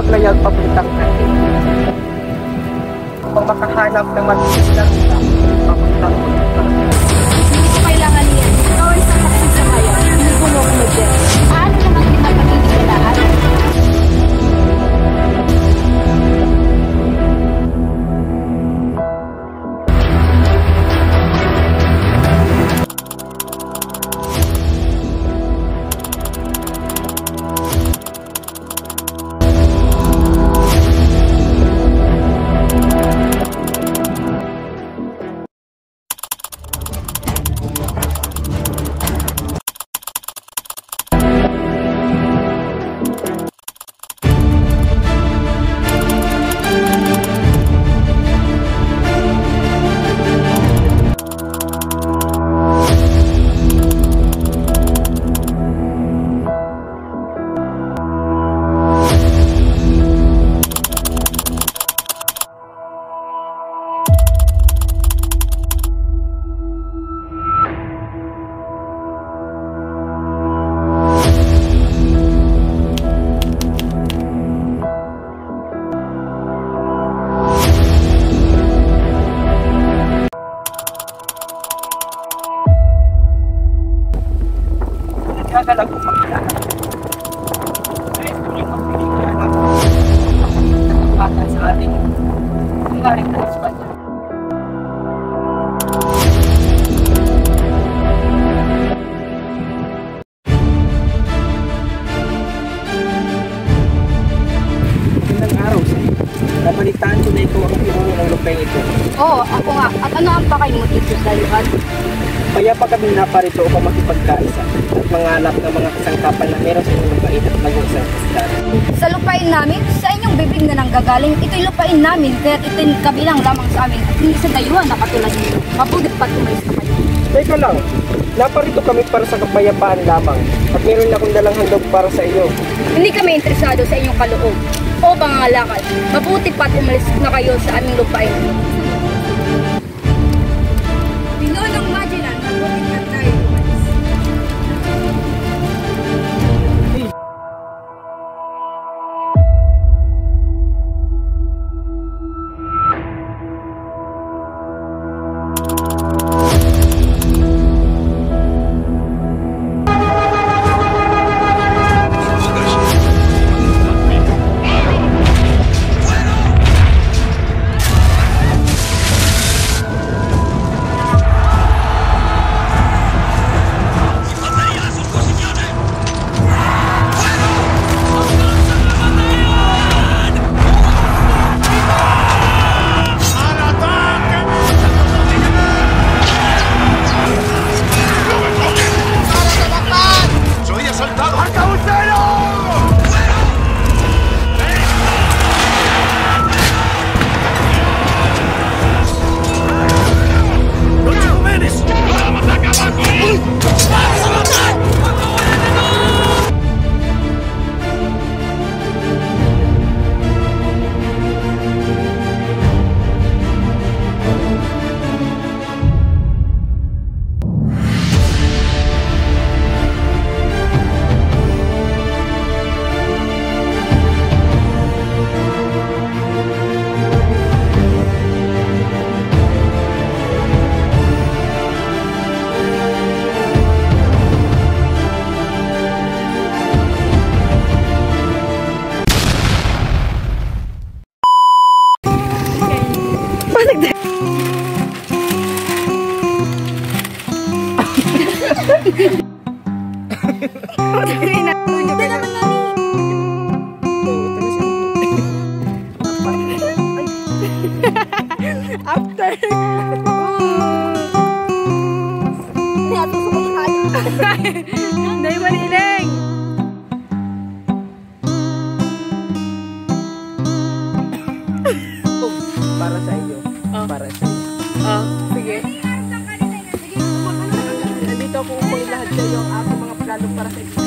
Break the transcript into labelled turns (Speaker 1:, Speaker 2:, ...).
Speaker 1: maglayag papuntang atin. Kung makahanap ng matilang na papuntang papuntang.
Speaker 2: Hindi ko kailangan yan. Ikaw ay sasakin sa kaya. Hindi ko mo kumagyan. Paano naman kita pagkikitalaan?
Speaker 1: Nagkagalang kong makilala. Ay, tuloy magpilihan ako. Bata sa ating hangaring na Espanya. Magandang araw sa iyo. Nabalitaan ko na ikaw ang pinuno ng lupeng ito.
Speaker 2: Oo, ako nga. At ano ang pakay mo dito sa lugar?
Speaker 1: Kaya pa kami naparito upang makipagkaisa at manganap ng mga kasangkapan na meron sa inyong lupait at mag-uusang kasalanan.
Speaker 2: Sa lupain namin, sa inyong bibig na nanggagaling, ito'y lupain namin, kaya't ito'y kabilang lamang sa amin at hindi sa dayuhan na katulad ninyo. Mabuti pa't umalis na kayo.
Speaker 1: Teka lang, naparito kami para sa kapayapaan lamang at meron akong dalang handog para sa iyo.
Speaker 2: Hindi kami interesado sa inyong kaloob o pangangalakal. Mabuti pa't umalis na kayo sa aming lupain. Pinunong Magellan, mabuti pa't tayo umalis. After. Dahil maliling.
Speaker 1: Para sa iyo. Para sa iyo.
Speaker 2: Sige.
Speaker 1: Nandito ako upang lahat sa iyo ang aking mga plano para sa iyo.